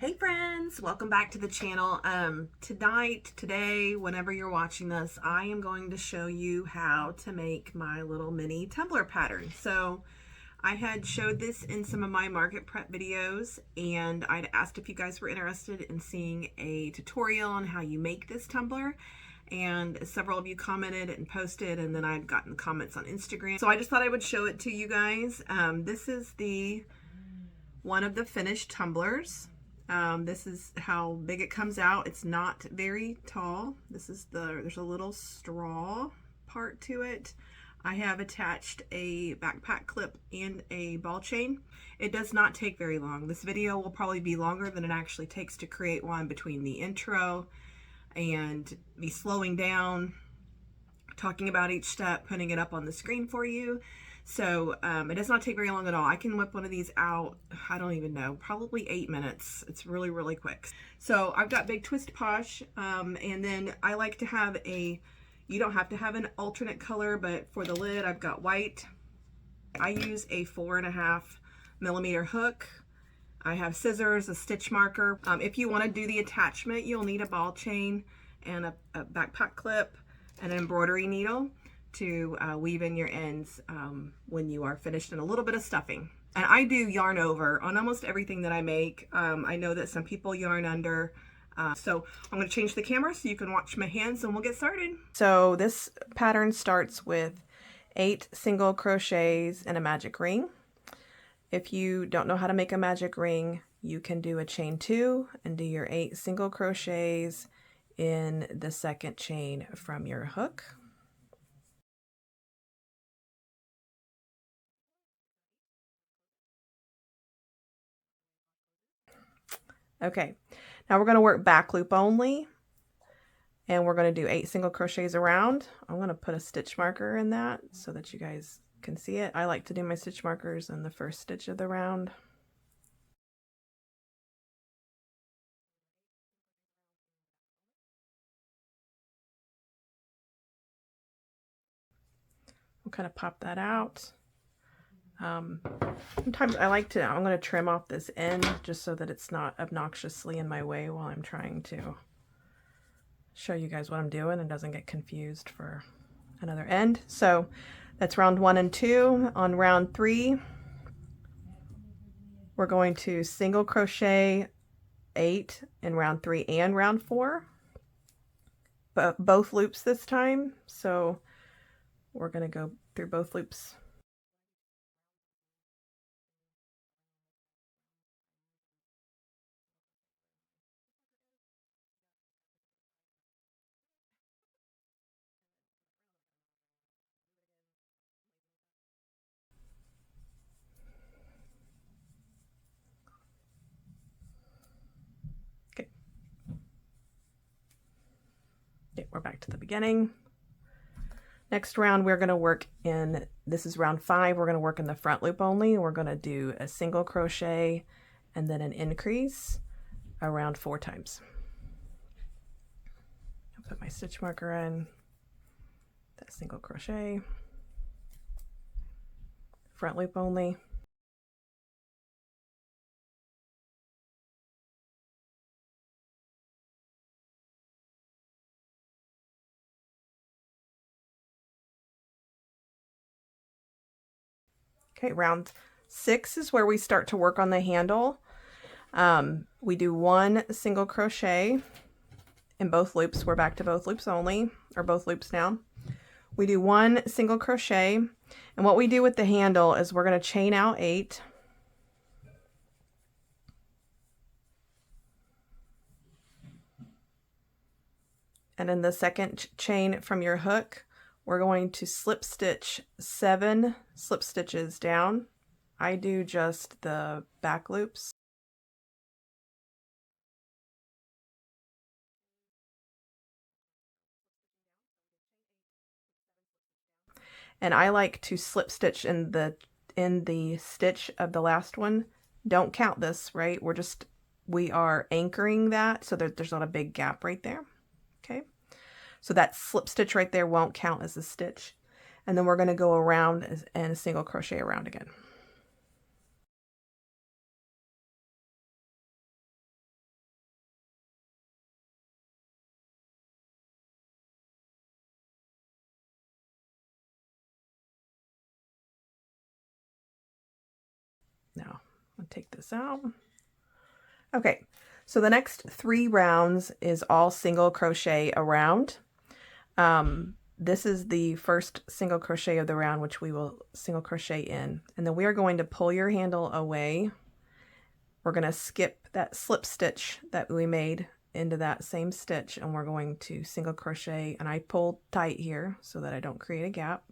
Hey friends, welcome back to the channel. Today, whenever you're watching this, I am going to show you how to make my little mini tumbler pattern. So I had showed this in some of my market prep videos, and I'd asked if you guys were interested in seeing a tutorial on how you make this tumbler. And several of you commented and posted, and then I'd gotten comments on Instagram. So I just thought I would show it to you guys. This is one of the finished tumblers. This is how big it comes out. It's not very tall. There's a little straw part to it. I have attached a backpack clip and a ball chain. It does not take very long. This video will probably be longer than it actually takes to create one between the intro and me slowing down, talking about each step, putting it up on the screen for you. So it does not take very long at all. I can whip one of these out, I don't even know, probably 8 minutes. It's really, really quick. So I've got Big Twist Posh, and then I like to have you don't have to have an alternate color, but for the lid, I've got white. I use a 4.5mm hook. I have scissors, a stitch marker. If you want to do the attachment, you'll need a ball chain and a backpack clip and an embroidery needle to weave in your ends when you are finished, and a little bit of stuffing. And I do yarn over on almost everything that I make. I know that some people yarn under. So I'm going to change the camera so you can watch my hands, and we'll get started. So this pattern starts with 8 single crochets and a magic ring. If you don't know how to make a magic ring, you can do a chain 2 and do your 8 single crochets in the second chain from your hook. Okay, now we're going to work back loop only, and we're going to do 8 single crochets around. I'm going to put a stitch marker in that so that you guys can see it. I like to do my stitch markers in the first stitch of the round. We'll kind of pop that out. Sometimes I'm going to trim off this end just so that it's not obnoxiously in my way while I'm trying to show you guys what I'm doing and doesn't get confused for another end. So that's round 1 and 2. On round 3, we're going to single crochet 8 in round 3 and round 4, but both loops this time. So we're going to go through both loops. Okay, we're back to the beginning. Next round, we're going to work in, this is round 5, we're going to work in the front loop only. We're going to do a single crochet and then an increase around 4 times. I'll put my stitch marker in, that single crochet, front loop only. Okay, round 6 is where we start to work on the handle. We do 1 single crochet in both loops. We're back to both loops only, or both loops now. We do 1 single crochet, and what we do with the handle is we're going to chain out 8. And in the second chain from your hook, we're going to slip stitch 7 slip stitches down. I do just the back loops. And I like to slip stitch in the stitch of the last one. Don't count this, right? We are anchoring that so that there's not a big gap right there. Okay. So that slip stitch right there won't count as a stitch. And then we're going to go around and single crochet around again. take this out. Okay, so the next 3 rounds is all single crochet around. This is the first single crochet of the round, which we will single crochet in. And then we are going to pull your handle away. We're going to skip that slip stitch that we made into that same stitch, and we're going to single crochet, and I pull tight here so that I don't create a gap.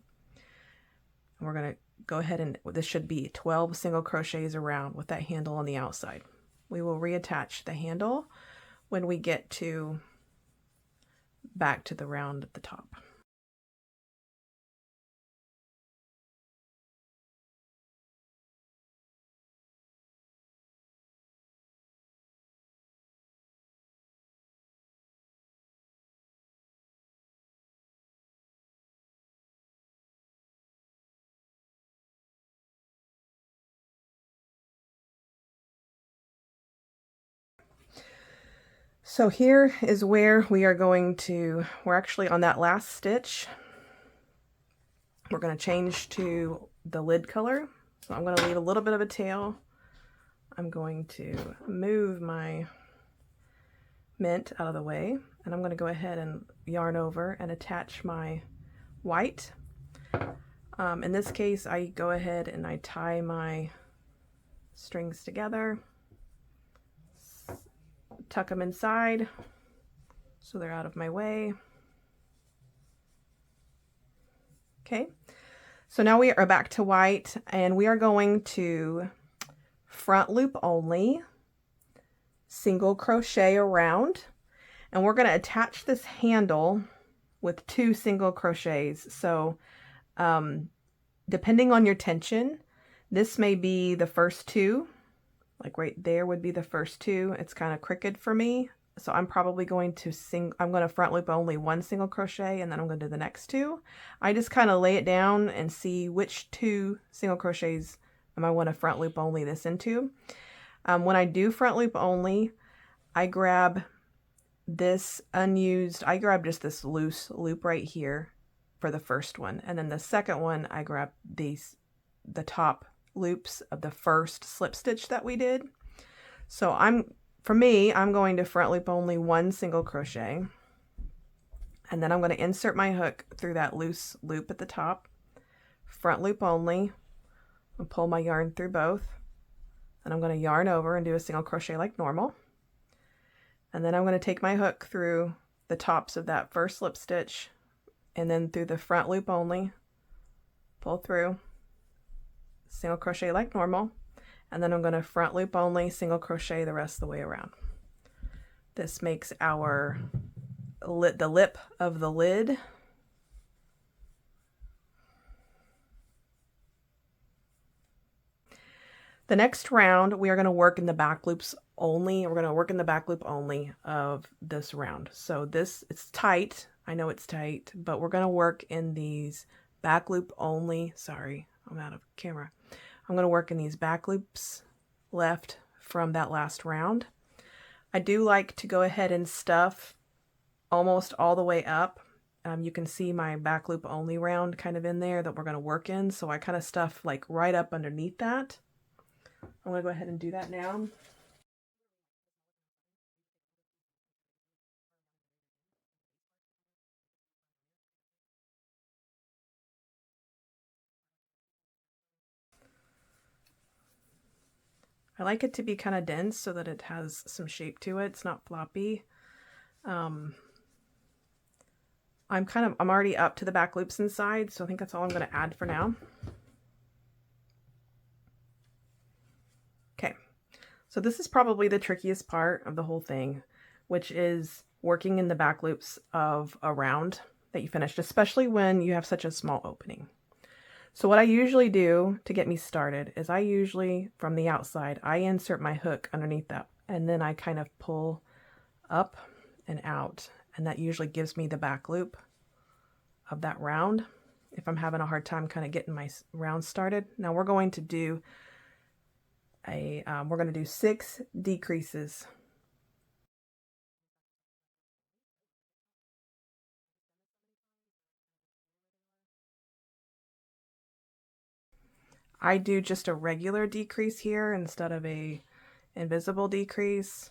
And we're going to go ahead and this should be 12 single crochets around with that handle on the outside. We will reattach the handle when we get to back to the round at the top. So here is where we are going to, we're actually on that last stitch. We're going to change to the lid color. So I'm going to leave a little bit of a tail. I'm going to move my mint out of the way, and I'm going to go ahead and yarn over and attach my white. In this case, I go ahead and I tie my strings together, tuck them inside so they're out of my way. Okay, so now we are back to white, and we are going to front loop only, single crochet around, and we're going to attach this handle with 2 single crochets. So depending on your tension, this may be the first 2, like right there would be the first 2. It's kind of crooked for me, so I'm probably going to I'm going to front loop only 1 single crochet, and then I'm going to do the next 2. I just kind of lay it down and see which 2 single crochets I want to front loop only this into. When I do front loop only, I grab this unused, I grab just this loose loop right here for the first one, and then the second one I grab the top loops of the first slip stitch that we did. So for me, I'm going to front loop only 1 single crochet, and then I'm going to insert my hook through that loose loop at the top, front loop only, and pull my yarn through both, and I'm going to yarn over and do a single crochet like normal. And then I'm going to take my hook through the tops of that first slip stitch, and then through the front loop only, pull through, single crochet like normal, and then I'm going to front loop only, single crochet the rest of the way around. This makes our the lip of the lid. The next round, we are going to work in the back loops only. We're going to work in the back loop only of this round. So it's tight. I know it's tight, but we're going to work in these back loop only. Sorry, I'm out of camera. I'm going to work in these back loops left from that last round. I do like to go ahead and stuff almost all the way up. You can see my back loop only round kind of in there that we're going to work in. So I kind of stuff like right up underneath that. I'm going to go ahead and do that now. I like it to be kind of dense so that it has some shape to it. It's not floppy. I'm already up to the back loops inside, so I think that's all I'm going to add for now. Okay, so this is probably the trickiest part of the whole thing, which is working in the back loops of a round that you finished, especially when you have such a small opening. So what I usually do to get me started is from the outside, I insert my hook underneath that, and then I kind of pull up and out, and that usually gives me the back loop of that round if I'm having a hard time kind of getting my round started. Now we're going to do 6 decreases. I do just a regular decrease here instead of a invisible decrease.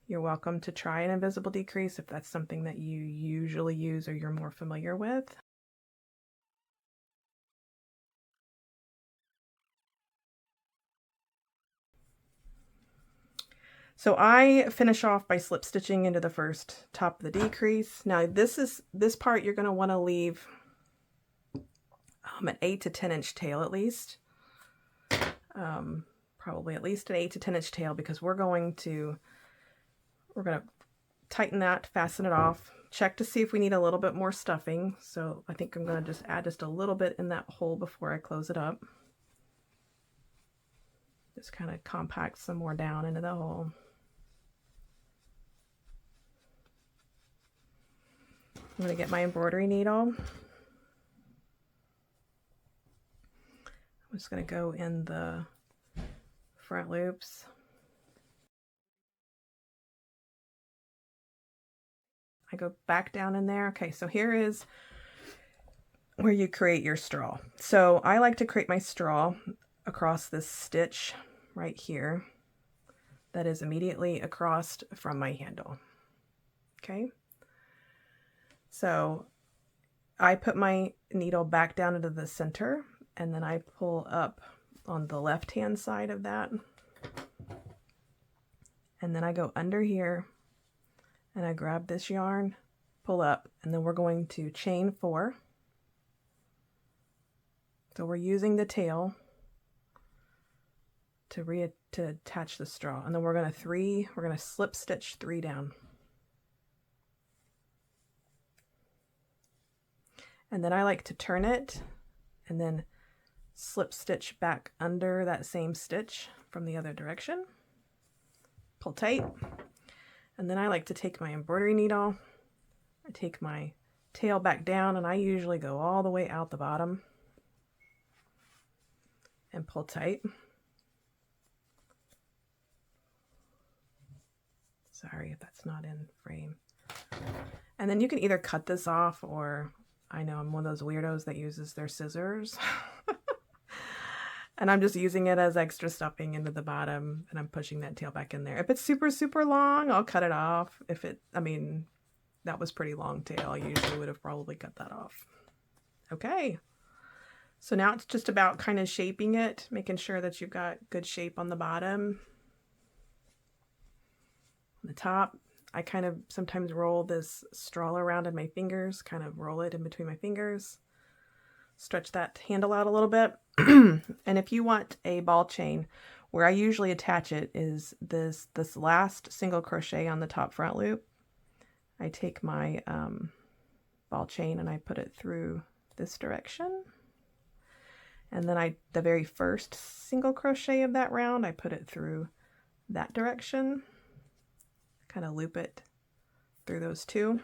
You're welcome to try an invisible decrease if that's something that you usually use or you're more familiar with. So I finish off by slip stitching into the first top of the decrease. Now this part you're going to want to leave an 8 to 10 inch tail at least. Probably at least an 8 to 10 inch tail, because we're going to tighten that, fasten it off, check to see if we need a little bit more stuffing. So I think I'm going to just add just a little bit in that hole before I close it up. Just kind of compact some more down into the hole. I'm going to get my embroidery needle. I'm just going to go in the front loops. I go back down in there. Okay, so here is where you create your straw. So I like to create my straw across this stitch right here that is immediately across from my handle. Okay, so I put my needle back down into the center, and then I pull up on the left hand side of that, and then I go under here and I grab this yarn, pull up, and then we're going to chain 4. So we're using the tail to attach the straw, and then we're going to slip stitch 3 down. And then I like to turn it and then slip stitch back under that same stitch from the other direction. Pull tight. And then I like to take my embroidery needle, I take my tail back down, and I usually go all the way out the bottom and pull tight. Sorry if that's not in frame. And then you can either cut this off, or I know I'm one of those weirdos that uses their scissors. And I'm just using it as extra stuffing into the bottom, and I'm pushing that tail back in there. If it's super, super long, I'll cut it off. I mean, that was pretty long tail. I usually would have probably cut that off. Okay. So now it's just about kind of shaping it, making sure that you've got good shape on the bottom. On the top, I kind of sometimes roll this straw around in my fingers, kind of roll it in between my fingers. Stretch that handle out a little bit. And if you want a ball chain, where I usually attach it is this last single crochet on the top front loop. I take my ball chain and I put it through this direction. And then the very first single crochet of that round, I put it through that direction. Kind of loop it through those two.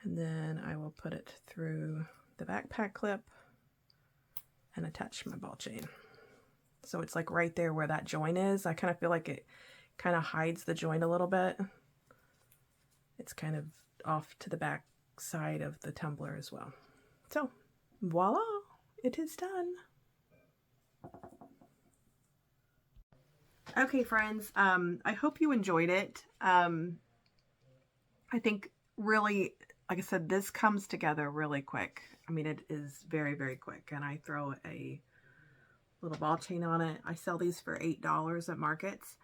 And then I will put it through the backpack clip and attach my ball chain. So it's like right there where that join is. I kind of feel like it kind of hides the joint a little bit. It's kind of off to the back side of the tumbler as well. So voila, it is done. Okay, friends, I hope you enjoyed it. I think really, like I said, this comes together really quick. I mean, it is very, very quick. And I throw a little ball chain on it. I sell these for $8 at markets.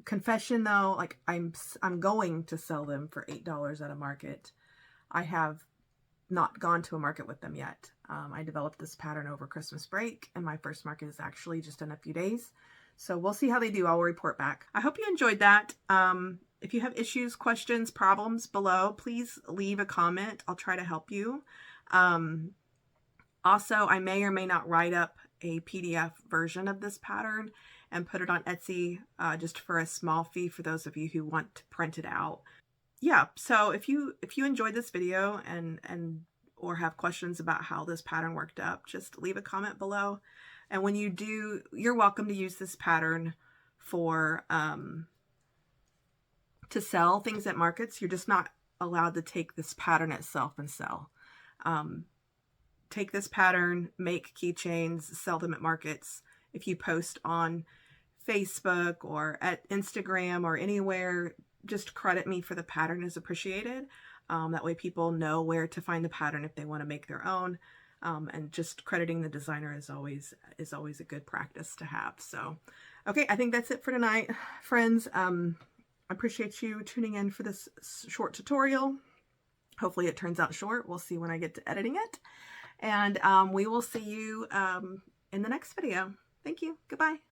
Confession though, like I'm going to sell them for $8 at a market. I have not gone to a market with them yet. I developed this pattern over Christmas break, and my first market is actually just in a few days. So we'll see how they do. I'll report back. I hope you enjoyed that. If you have issues, questions, problems below, please leave a comment. I'll try to help you. Also, I may or may not write up a PDF version of this pattern and put it on Etsy just for a small fee for those of you who want to print it out. Yeah, so if you enjoyed this video or have questions about how this pattern worked up, just leave a comment below. And when you do, you're welcome to use this pattern for to sell things at markets. You're just not allowed to take this pattern itself and sell. take this pattern, make keychains, sell them at markets. If you post on Facebook or at Instagram or anywhere, just credit me for the pattern is appreciated. That way people know where to find the pattern if they want to make their own. And just crediting the designer is always a good practice to have. So, okay, I think that's it for tonight, friends. I appreciate you tuning in for this short tutorial. Hopefully it turns out short. We'll see when I get to editing it. And we will see you in the next video. Thank you. Goodbye.